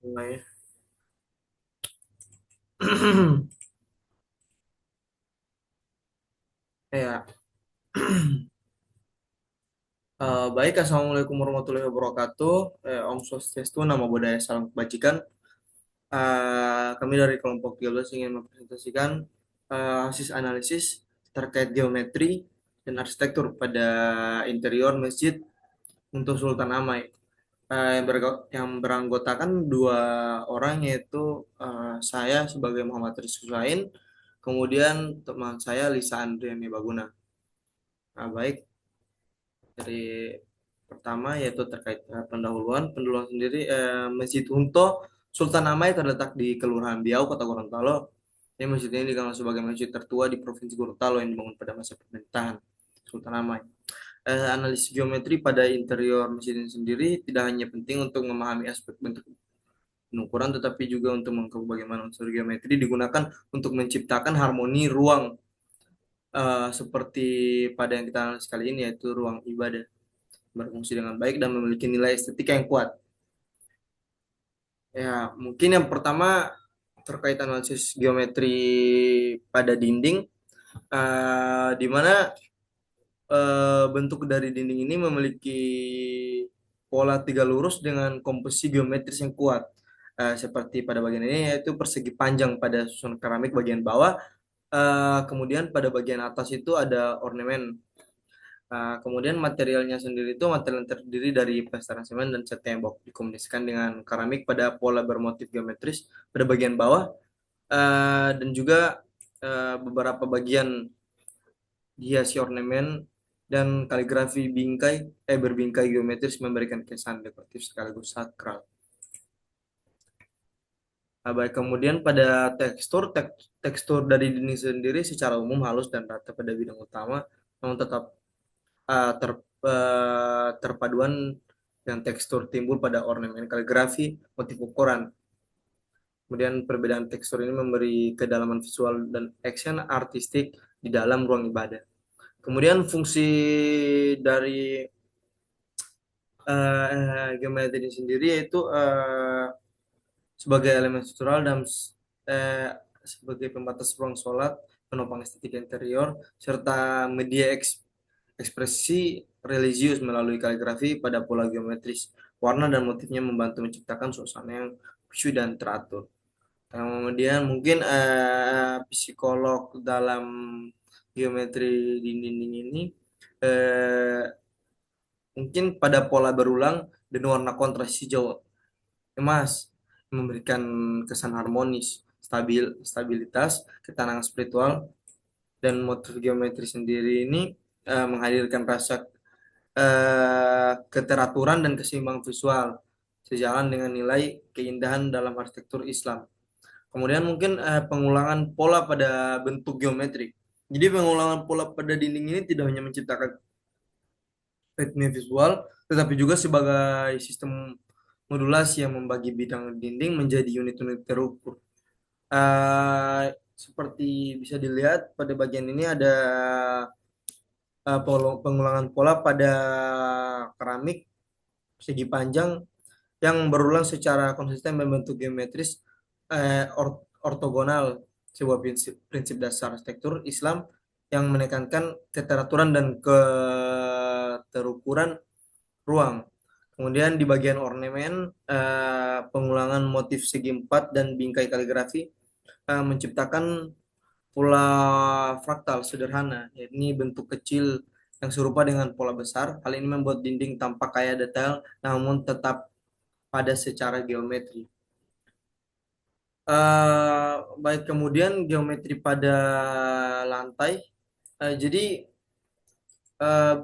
Mulai. Ya, baik. Assalamualaikum warahmatullahi wabarakatuh. Om Swastiastu, Namo Buddhaya, Salam Kebajikan. Kami dari kelompok 13 ingin mempresentasikan hasil analisis terkait geometri dan arsitektur pada interior masjid untuk Sultan Amai. Yang beranggotakan dua orang, yaitu saya sebagai Muhammad Rizky Suhain, kemudian teman saya Lisa Andriani Baguna. Baik. Dari pertama yaitu terkait pendahuluan sendiri, Masjid Hunto Sultan Amai terletak di Kelurahan Biau, Kota Gorontalo. Ini masjid ini dikenal sebagai masjid tertua di Provinsi Gorontalo yang dibangun pada masa pemerintahan Sultan Amai. Analisis geometri pada interior masjid ini sendiri tidak hanya penting untuk memahami aspek bentuk pengukuran, tetapi juga untuk mengetahui bagaimana unsur geometri digunakan untuk menciptakan harmoni ruang, seperti pada yang kita analisis kali ini, yaitu ruang ibadah berfungsi dengan baik dan memiliki nilai estetika yang kuat. Ya, mungkin yang pertama terkait analisis geometri pada dinding, di mana bentuk dari dinding ini memiliki pola tiga lurus dengan komposisi geometris yang kuat. Seperti pada bagian ini, yaitu persegi panjang pada susunan keramik bagian bawah, kemudian pada bagian atas itu ada ornamen. Kemudian materialnya sendiri itu material yang terdiri dari plesteran semen dan cat tembok, dikombinasikan dengan keramik pada pola bermotif geometris pada bagian bawah, dan juga beberapa bagian hiasi ornamen dan kaligrafi berbingkai geometris memberikan kesan dekoratif sekaligus sakral. Baik, kemudian pada tekstur dari dinding sendiri secara umum halus dan rata pada bidang utama, namun tetap uh, ter, terpaduan dan tekstur timbul pada ornamen kaligrafi, motif ukuran. Kemudian perbedaan tekstur ini memberi kedalaman visual dan action artistik di dalam ruang ibadah. Kemudian fungsi dari geometri ini sendiri yaitu sebagai elemen struktural dan uh, sebagai pembatas ruang sholat, penopang estetika interior, serta media ekspresi religius melalui kaligrafi pada pola geometris. Warna dan motifnya membantu menciptakan suasana yang khusyuk dan teratur. Kemudian mungkin psikolog dalam geometri dinding ini, eh, mungkin pada pola berulang dan warna kontras hijau emas memberikan kesan harmonis, stabilitas, ketenangan spiritual, dan motif geometri sendiri ini menghadirkan rasa keteraturan dan keseimbangan visual sejalan dengan nilai keindahan dalam arsitektur Islam. Kemudian mungkin pengulangan pola pada bentuk geometrik. Jadi pengulangan pola pada dinding ini tidak hanya menciptakan ritme visual, tetapi juga sebagai sistem modulasi yang membagi bidang dinding menjadi unit-unit terukur. Seperti bisa dilihat pada bagian ini ada pengulangan pola pada keramik segi panjang yang berulang secara konsisten membentuk geometris ortogonal, sebuah prinsip dasar arsitektur Islam yang menekankan keteraturan dan keterukuran ruang. Kemudian di bagian ornamen, pengulangan motif segi empat dan bingkai kaligrafi menciptakan pola fraktal sederhana, yakni bentuk kecil yang serupa dengan pola besar. Hal ini membuat dinding tampak kaya detail, namun tetap pada secara geometri. Baik, kemudian geometri pada lantai. Jadi eh,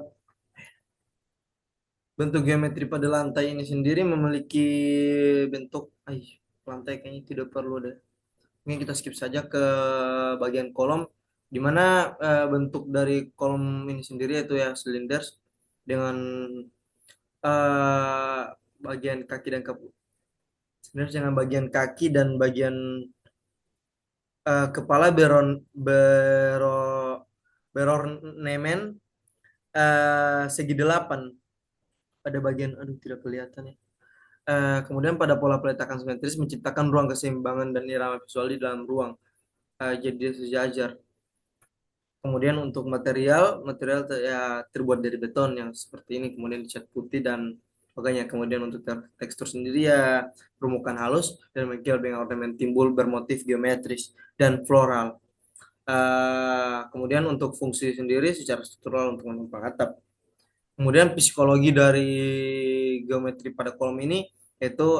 bentuk geometri pada lantai ini sendiri memiliki bentuk, lantai kayaknya tidak perlu deh. Mungkin kita skip saja ke bagian kolom, di mana bentuk dari kolom ini sendiri itu ya silinder dengan eh, bagian kaki dan silinder dengan bagian kaki dan bagian kepala berornamen segi delapan pada bagian, aduh tidak kelihatan ya, Kemudian pada pola peletakan simetris menciptakan ruang keseimbangan dan irama visual di dalam ruang. Jadi sejajar. Kemudian untuk material ya terbuat dari beton yang seperti ini, kemudian dicat putih dan makanya kemudian untuk tekstur sendiri ya permukaan halus dan mengkilap dengan ornamen timbul bermotif geometris dan floral. Kemudian untuk fungsi sendiri secara struktural untuk menopang atap. Kemudian psikologi dari geometri pada kolom ini yaitu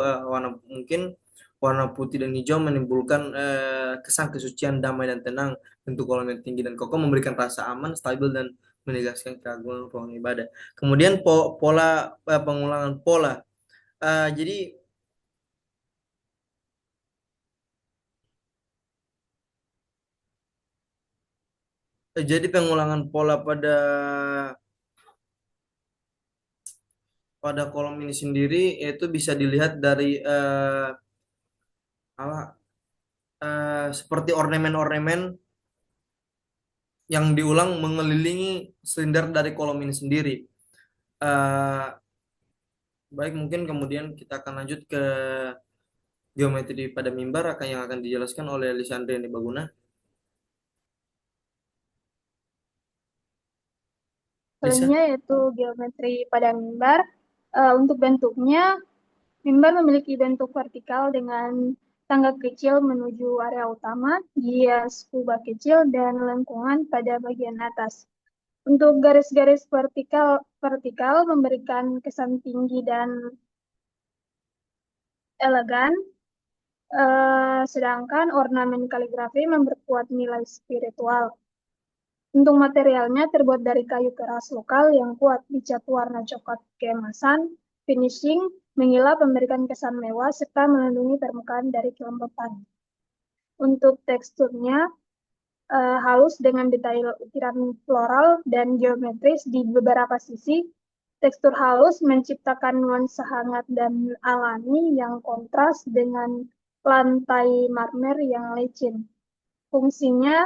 mungkin warna putih dan hijau menimbulkan kesan kesucian, damai dan tenang. Bentuk kolom yang tinggi dan kokoh memberikan rasa aman, stabil dan menegaskan keagungan ruang ibadah. Kemudian pengulangan pola. Jadi pengulangan pola pada kolom ini sendiri itu bisa dilihat dari apa seperti ornamen-ornamen yang diulang mengelilingi silinder dari kolom ini sendiri. Eh, Baik, mungkin kemudian kita akan lanjut ke geometri pada mimbar yang akan dijelaskan oleh Lisandri Baguna. Lisa? Selanjutnya yaitu geometri pada mimbar. Untuk bentuknya, mimbar memiliki bentuk vertikal dengan tangga kecil menuju area utama, gias kubah kecil, dan lengkungan pada bagian atas. Untuk garis-garis vertikal memberikan kesan tinggi dan elegan, sedangkan ornamen kaligrafi memperkuat nilai spiritual. Untuk materialnya terbuat dari kayu keras lokal yang kuat, dicat warna coklat keemasan, finishing, mengilap memberikan kesan mewah serta melindungi permukaan dari kelembapan. Untuk teksturnya halus dengan detail ukiran floral dan geometris di beberapa sisi. Tekstur halus menciptakan nuansa hangat dan alami yang kontras dengan lantai marmer yang licin. Fungsinya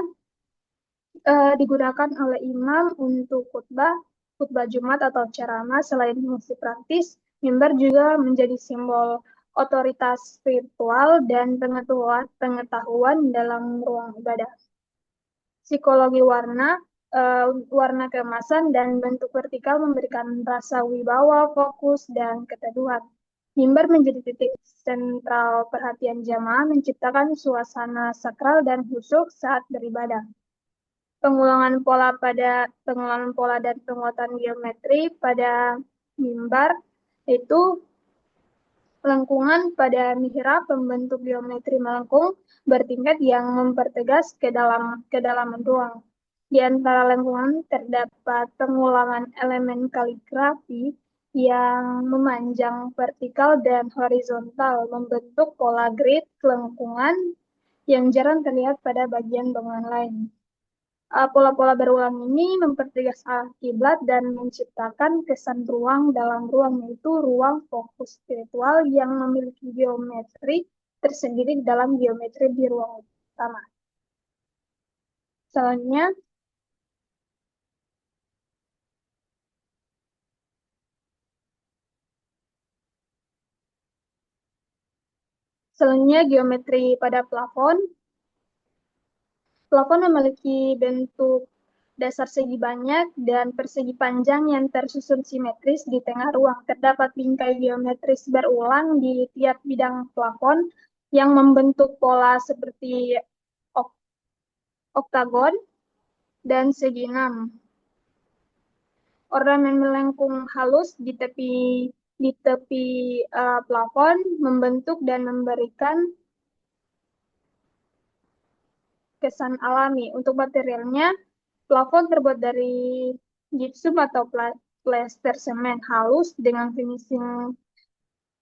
digunakan oleh imam untuk khutbah Jumat atau ceramah. Selain fungsi praktis, mimbar juga menjadi simbol otoritas spiritual dan pengetahuan dalam ruang ibadah. Psikologi warna, warna keemasan dan bentuk vertikal memberikan rasa wibawa, fokus, dan keteduhan. Mimbar menjadi titik sentral perhatian jamaah, menciptakan suasana sakral dan khusyuk saat beribadah. Pengulangan pola dan penguatan geometri pada mimbar itu lengkungan pada mihrab pembentuk geometri melengkung bertingkat yang mempertegas kedalaman ruang. Di antara lengkungan terdapat pengulangan elemen kaligrafi yang memanjang vertikal dan horizontal membentuk pola grid lengkungan yang jarang terlihat pada bagian bangunan lain. Pola-pola berulang ini mempertegas arah kiblat dan menciptakan kesan ruang dalam ruang, yaitu ruang fokus spiritual yang memiliki geometri tersendiri dalam geometri di ruang utama. Selanjutnya, geometri pada plafon. Plafon memiliki bentuk dasar segi banyak dan persegi panjang yang tersusun simetris di tengah ruang. Terdapat bingkai geometris berulang di tiap bidang plafon yang membentuk pola seperti oktagon dan segi enam. Ornamen melengkung halus di tepi plafon membentuk dan memberikan kesan alami. Untuk materialnya, plafon terbuat dari gypsum atau plester semen halus dengan finishing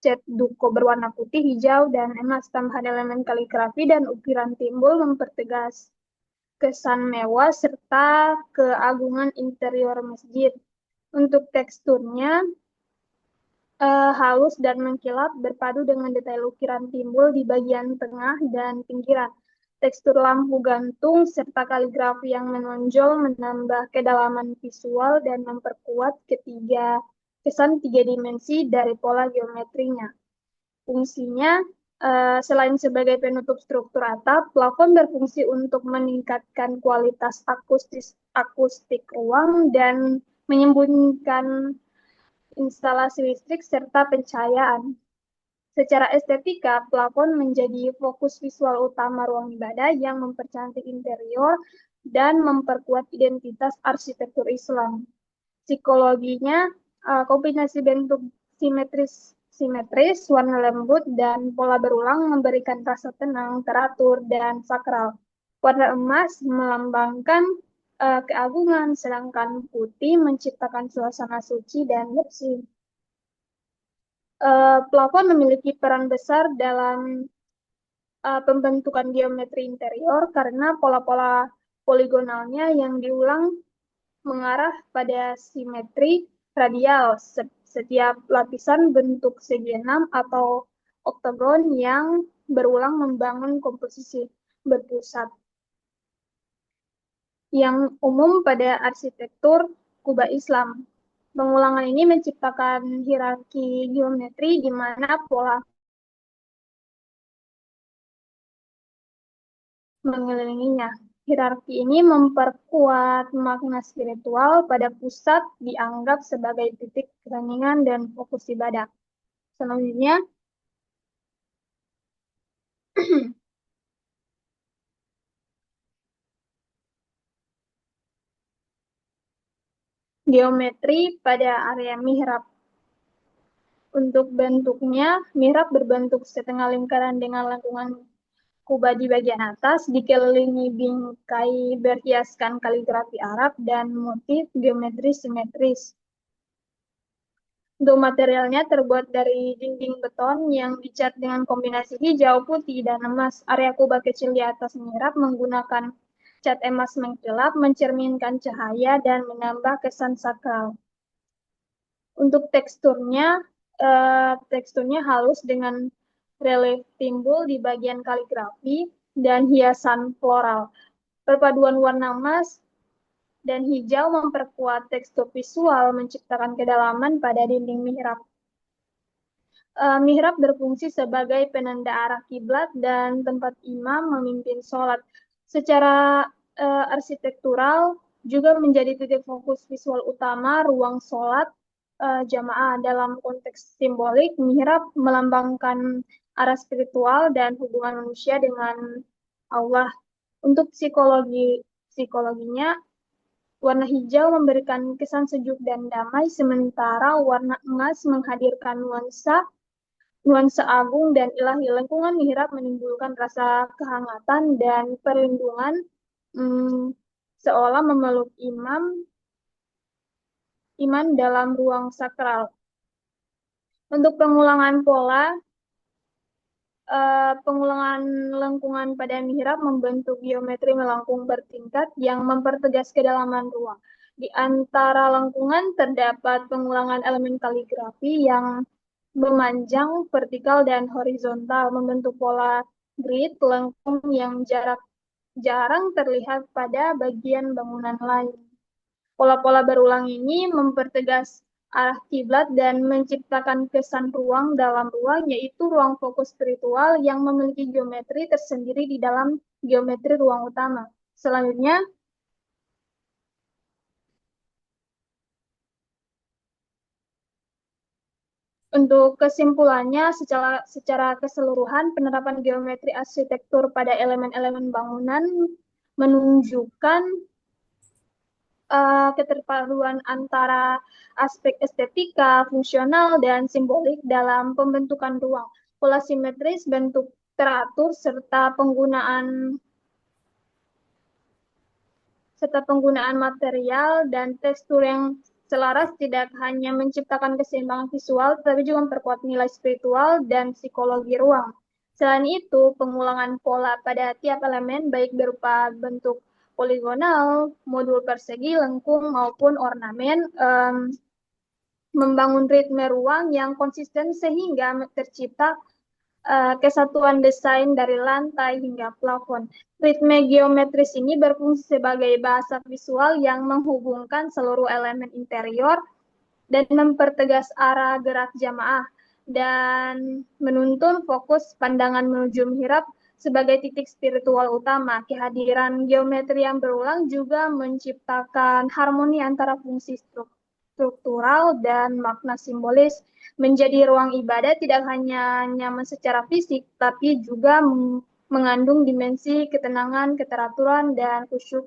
cat duko berwarna putih, hijau, dan emas. Tambahan elemen kaligrafi dan ukiran timbul mempertegas kesan mewah serta keagungan interior masjid. Untuk teksturnya, halus dan mengkilap berpadu dengan detail ukiran timbul di bagian tengah dan pinggiran. Tekstur lampu gantung serta kaligrafi yang menonjol menambah kedalaman visual dan memperkuat kesan tiga dimensi dari pola geometrinya. Fungsinya, selain sebagai penutup struktur atap, plafon berfungsi untuk meningkatkan kualitas akustik ruang dan menyembunyikan instalasi listrik serta pencahayaan. Secara estetika, plafon menjadi fokus visual utama ruang ibadah yang mempercantik interior dan memperkuat identitas arsitektur Islam. Psikologinya, kombinasi bentuk simetris, warna lembut, dan pola berulang memberikan rasa tenang, teratur, dan sakral. Warna emas melambangkan keagungan, sedangkan putih menciptakan suasana suci dan bersih. Plafon memiliki peran besar dalam pembentukan geometri interior karena pola-pola poligonalnya yang diulang mengarah pada simetri radial. Setiap lapisan bentuk segi enam atau oktagon yang berulang membangun komposisi berpusat yang umum pada arsitektur Kuba Islam. Pengulangan ini menciptakan hierarki geometri di mana pola mengelilinginya. Hierarki ini memperkuat makna spiritual pada pusat dianggap sebagai titik keheningan dan fokus ibadah. Selanjutnya, geometri pada area mihrab. Untuk bentuknya, mihrab berbentuk setengah lingkaran dengan lengkungan kubah di bagian atas, dikelilingi bingkai berhiaskan kaligrafi Arab dan motif geometri simetris. Untuk materialnya terbuat dari dinding beton yang dicat dengan kombinasi hijau, putih, dan emas. Area kubah kecil di atas mihrab menggunakan cat emas mengkilap, mencerminkan cahaya dan menambah kesan sakral. Untuk teksturnya halus dengan relief timbul di bagian kaligrafi dan hiasan floral. Perpaduan warna emas dan hijau memperkuat tekstur visual, menciptakan kedalaman pada dinding mihrab. Mihrab berfungsi sebagai penanda arah kiblat dan tempat imam memimpin sholat. Secara arsitektural juga menjadi titik fokus visual utama ruang sholat jamaah. Dalam konteks simbolik, mihrab melambangkan arah spiritual dan hubungan manusia dengan Allah. Untuk psikologinya, warna hijau memberikan kesan sejuk dan damai, sementara warna emas menghadirkan nuansa agung dan ilahi. Lengkungan mihrab menimbulkan rasa kehangatan dan perlindungan, seolah memeluk iman dalam ruang sakral. Untuk pengulangan lengkungan pada mihrab membentuk geometri melengkung bertingkat yang mempertegas kedalaman ruang. Di antara lengkungan terdapat pengulangan elemen kaligrafi yang memanjang vertikal dan horizontal, membentuk pola grid lengkung yang jarang terlihat pada bagian bangunan lain. Pola-pola berulang ini mempertegas arah kiblat dan menciptakan kesan ruang dalam ruang, yaitu ruang fokus spiritual yang memiliki geometri tersendiri di dalam geometri ruang utama. Selanjutnya, untuk kesimpulannya, secara keseluruhan, penerapan geometri arsitektur pada elemen-elemen bangunan menunjukkan keterpaduan antara aspek estetika, fungsional, dan simbolik dalam pembentukan ruang. Pola simetris, bentuk teratur, serta penggunaan material dan tekstur yang selaras tidak hanya menciptakan keseimbangan visual, tetapi juga memperkuat nilai spiritual dan psikologi ruang. Selain itu, pengulangan pola pada tiap elemen, baik berupa bentuk poligonal, modul persegi, lengkung, maupun ornamen, membangun ritme ruang yang konsisten sehingga tercipta kesatuan desain dari lantai hingga plafon. Ritme geometris ini berfungsi sebagai bahasa visual yang menghubungkan seluruh elemen interior dan mempertegas arah gerak jamaah. dan menuntun fokus pandangan menuju mihrab sebagai titik spiritual utama. Kehadiran geometri yang berulang juga menciptakan harmoni antara fungsi struktural dan makna simbolis, menjadi ruang ibadah tidak hanya nyaman secara fisik, tapi juga mengandung dimensi ketenangan, keteraturan, dan khusyuk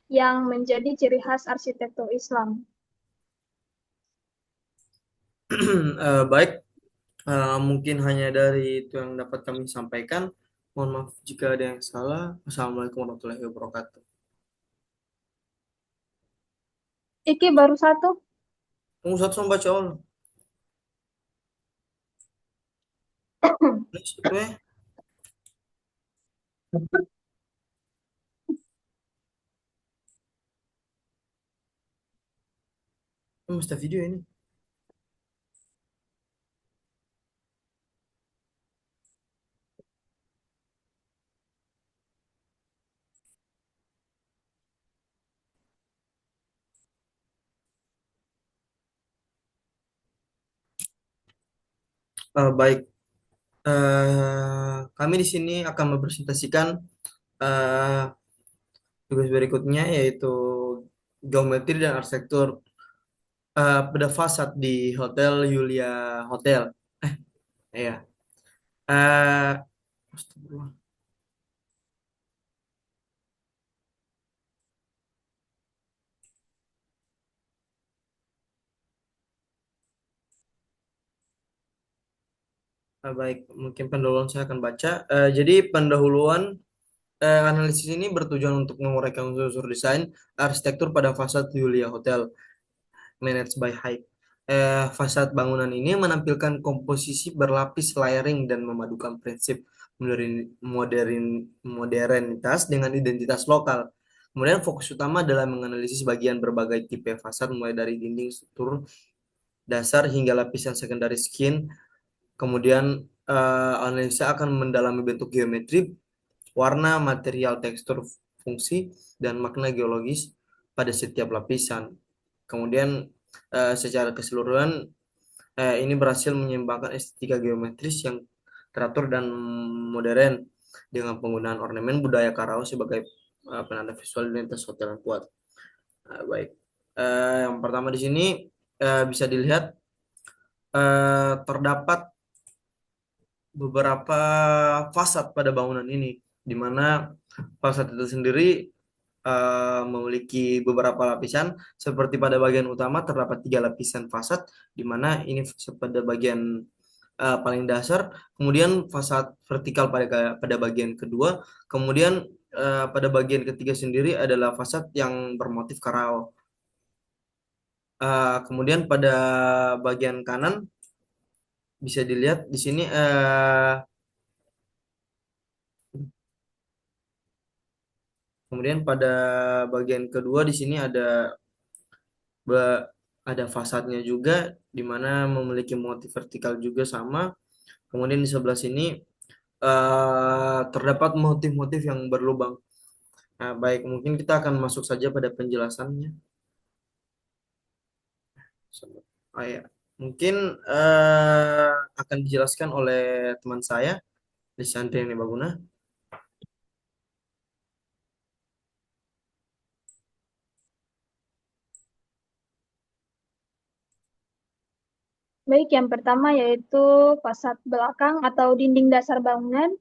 yang menjadi ciri khas arsitektur Islam. Baik, mungkin hanya dari itu yang dapat kami sampaikan. Mohon maaf jika ada yang salah. Assalamualaikum warahmatullahi wabarakatuh. Iki baru satu. Tunggu satu sama baca Allah. Itu ya. Ini mesti video ini. Baik, kami di sini akan mempresentasikan eh, tugas berikutnya yaitu geometri dan arsitektur pada fasad di Hotel Yulia Hotel. Ya. Astagfirullah. Baik, mungkin pendahuluan saya akan baca. Jadi pendahuluan analisis ini bertujuan untuk menguraikan unsur desain arsitektur pada fasad Yulia Hotel managed by Hype. Fasad bangunan ini menampilkan komposisi berlapis layering dan memadukan prinsip modernitas dengan identitas lokal. Kemudian fokus utama adalah menganalisis bagian berbagai tipe fasad mulai dari dinding, struktur dasar hingga lapisan secondary skin. Kemudian analisa akan mendalami bentuk geometri, warna, material, tekstur, fungsi, dan makna geologis pada setiap lapisan. Kemudian secara keseluruhan ini berhasil menyeimbangkan estetika geometris yang teratur dan modern dengan penggunaan ornamen budaya Karawaci sebagai penanda visual identitas hotel yang kuat. Baik, yang pertama di sini bisa dilihat terdapat beberapa fasad pada bangunan ini, di mana fasad itu sendiri memiliki beberapa lapisan. Seperti pada bagian utama terdapat tiga lapisan fasad, di mana ini pada bagian paling dasar, kemudian fasad vertikal pada bagian kedua, kemudian pada bagian ketiga sendiri adalah fasad yang bermotif karao. Kemudian pada bagian kanan bisa dilihat di sini kemudian pada bagian kedua di sini ada fasadnya juga di mana memiliki motif vertikal juga sama. Kemudian di sebelah sini terdapat motif-motif yang berlubang. Nah, baik, mungkin kita akan masuk saja pada penjelasannya. Oh ya, mungkin akan dijelaskan oleh teman saya, Lisandri Baguna. Baik, yang pertama yaitu fasad belakang atau dinding dasar bangunan,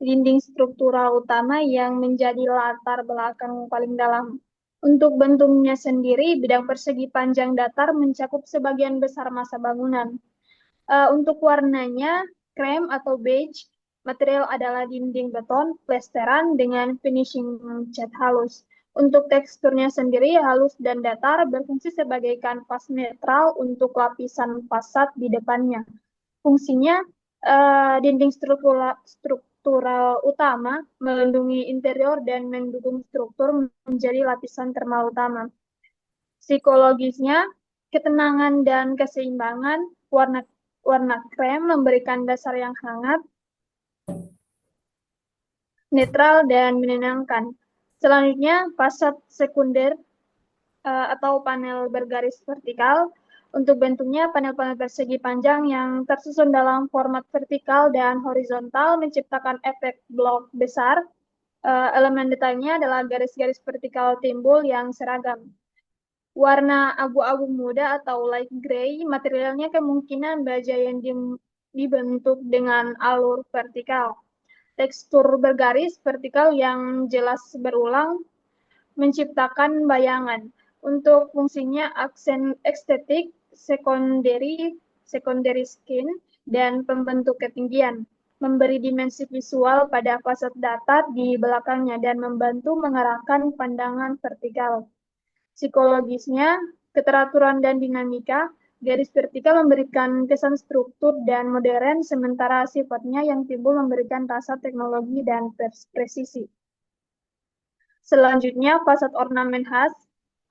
dinding struktural utama yang menjadi latar belakang paling dalam. Untuk bentuknya sendiri, bidang persegi panjang datar mencakup sebagian besar massa bangunan. Untuk warnanya, krem atau beige, material adalah dinding beton, plesteran dengan finishing cat halus. Untuk teksturnya sendiri halus dan datar berfungsi sebagai kanvas netral untuk lapisan fasad di depannya. Fungsinya dinding struktural utama melindungi interior dan mendukung struktur menjadi lapisan termal utama. Psikologisnya, ketenangan dan keseimbangan, warna warna krem memberikan dasar yang hangat, netral, dan menenangkan. Selanjutnya, fasad sekunder atau panel bergaris vertikal Untuk bentuknya, panel-panel persegi panjang yang tersusun dalam format vertikal dan horizontal menciptakan efek blok besar. Elemen detailnya adalah garis-garis vertikal timbul yang seragam. Warna abu-abu muda atau light gray, materialnya kemungkinan baja yang dibentuk dengan alur vertikal. Tekstur bergaris vertikal yang jelas berulang menciptakan bayangan. Untuk fungsinya aksen estetik, secondary skin, dan pembentuk ketinggian, memberi dimensi visual pada fasad datar di belakangnya dan membantu mengarahkan pandangan vertikal. Psikologisnya, keteraturan dan dinamika, garis vertikal memberikan kesan struktur dan modern, sementara sifatnya yang timbul memberikan rasa teknologi dan presisi. Selanjutnya, fasad ornamen khas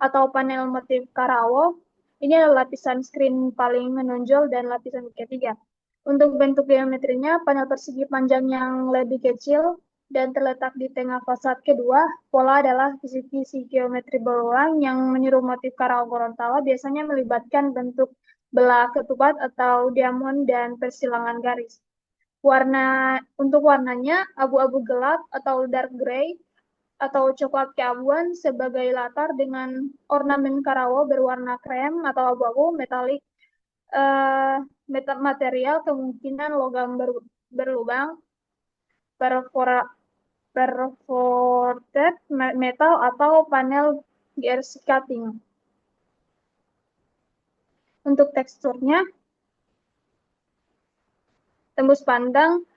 atau panel motif Karawo. Ini adalah lapisan screen paling menonjol dan lapisan ketiga. Untuk bentuk geometrinya, panel persegi panjang yang lebih kecil dan terletak di tengah fasad kedua. Pola adalah kisi-kisi geometri berulang yang meniru motif Karawo Gorontalo, biasanya melibatkan bentuk belah ketupat atau diamond dan persilangan garis. Untuk warnanya abu-abu gelap atau dark gray atau coklat keabuan sebagai latar dengan ornamen Karawo berwarna krem atau abu-abu metalik. eh, Material kemungkinan logam berlubang, perforated metal atau panel GRC cutting. Untuk teksturnya, tembus pandang,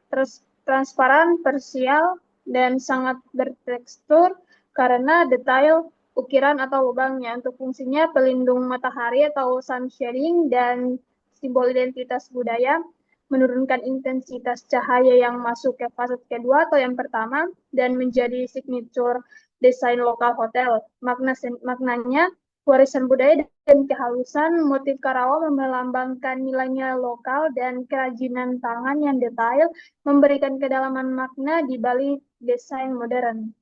transparan, parsial, dan sangat bertekstur karena detail ukiran atau lubangnya. Untuk fungsinya pelindung matahari atau sun shading dan simbol identitas budaya, menurunkan intensitas cahaya yang masuk ke fase kedua atau yang pertama, dan menjadi signature desain lokal hotel. Maknanya, warisan budaya dan kehalusan motif Karawang melambangkan nilai-nilai lokal dan kerajinan tangan yang detail, memberikan kedalaman makna di balik desain modern.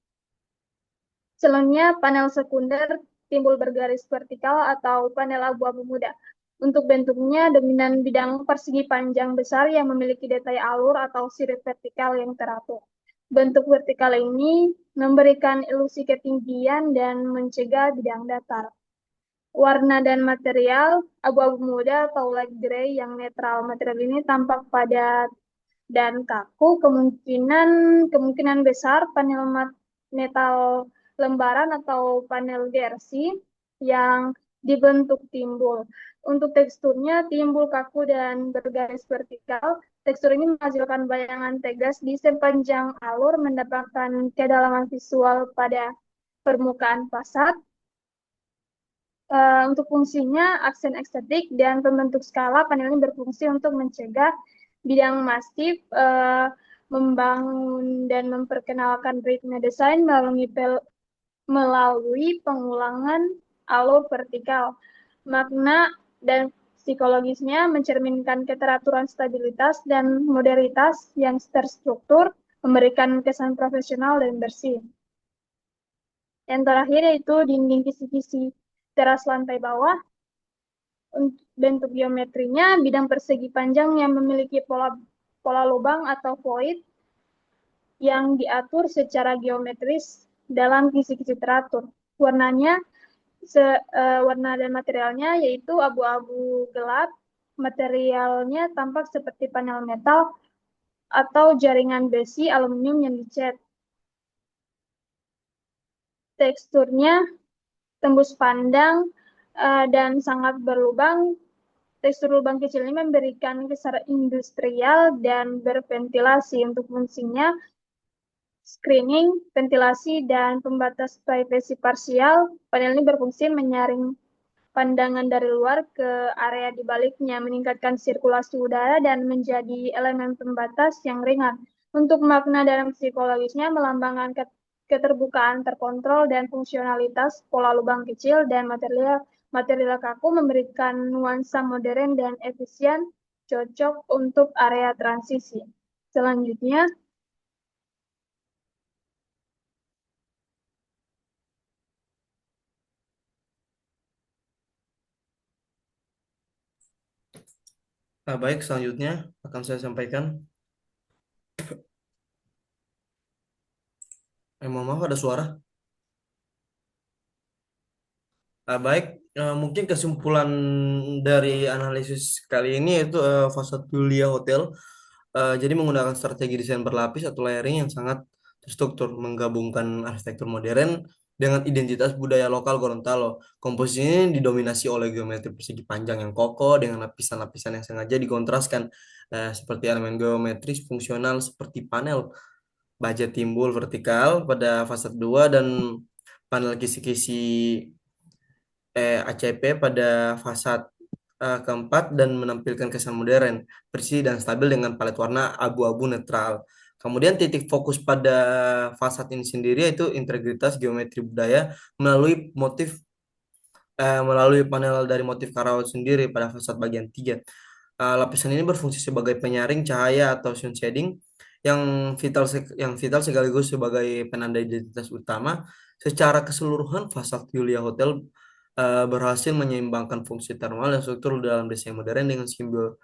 Selanjutnya, panel sekunder timbul bergaris vertikal atau panel abu-abu muda. Untuk bentuknya, dominan bidang persegi panjang besar yang memiliki detail alur atau sirip vertikal yang teratur. Bentuk vertikal ini memberikan ilusi ketinggian dan mencegah bidang datar. Warna dan material abu-abu muda atau light gray yang netral. Material ini tampak padat dan kaku. Kemungkinan besar panel metal lembaran atau panel jersey yang dibentuk timbul. Untuk teksturnya timbul kaku dan bergaris vertikal. Tekstur ini menghasilkan bayangan tegas di sepanjang alur, mendapatkan kedalaman visual pada permukaan fasad. Untuk fungsinya, aksen estetik dan pembentuk skala, panel ini berfungsi untuk mencegah bidang masif, membangun dan memperkenalkan ritme desain melalui pengulangan alur vertikal. Makna dan psikologisnya mencerminkan keteraturan, stabilitas, dan moderitas yang terstruktur, memberikan kesan profesional dan bersih. Yang terakhir yaitu dinding kisi-kisi teras lantai bawah. Untuk bentuk geometrinya, bidang persegi panjang yang memiliki pola lubang atau void yang diatur secara geometris dalam kisi-kisi teratur. Warna dan materialnya yaitu abu-abu gelap. Materialnya tampak seperti panel metal atau jaringan besi aluminium yang dicat. Teksturnya tembus pandang dan sangat berlubang. Tekstur lubang kecil ini memberikan kesan industrial dan berventilasi. Untuk fungsinya, screening, ventilasi, dan pembatas privasi parsial. Panel ini berfungsi menyaring pandangan dari luar ke area di baliknya, meningkatkan sirkulasi udara, dan menjadi elemen pembatas yang ringan. Untuk makna dalam psikologisnya, melambangkan keterbukaan terkontrol dan fungsionalitas pola lubang kecil dan material kaku, memberikan nuansa modern dan efisien, cocok untuk area transisi. Selanjutnya, Baik, selanjutnya akan saya sampaikan. Mohon maaf ada suara. Baik, mungkin kesimpulan dari analisis kali ini yaitu fase Julia Hotel. Jadi menggunakan strategi desain berlapis atau layering yang sangat terstruktur, menggabungkan arsitektur modern dengan identitas budaya lokal Gorontalo. Komposisi ini didominasi oleh geometri persegi panjang yang kokoh dengan lapisan-lapisan yang sengaja dikontraskan, seperti elemen geometris fungsional seperti panel baja timbul vertikal pada fasad 2 dan panel kisi-kisi ACP pada fasad keempat dan menampilkan kesan modern, bersih dan stabil dengan palet warna abu-abu netral. Kemudian titik fokus pada fasad ini sendiri yaitu integritas geometri budaya melalui panel dari motif karawat sendiri pada fasad bagian 3. Lapisan ini berfungsi sebagai penyaring cahaya atau sound shading yang vital sekaligus sebagai penanda identitas utama. Secara keseluruhan, fasad Julia Hotel berhasil menyeimbangkan fungsi thermal dan struktur dalam desain modern dengan simbol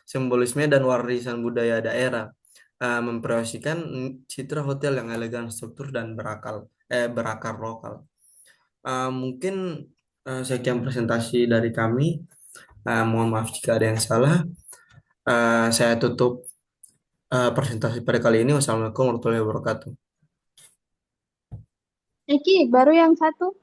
simbolisme dan warisan budaya daerah, memproyeksikan citra hotel yang elegan, struktur dan berakar lokal. Mungkin sekian presentasi dari kami. Mohon maaf jika ada yang salah. Saya tutup presentasi pada kali ini. Wassalamualaikum warahmatullahi wabarakatuh. Eki, baru yang satu.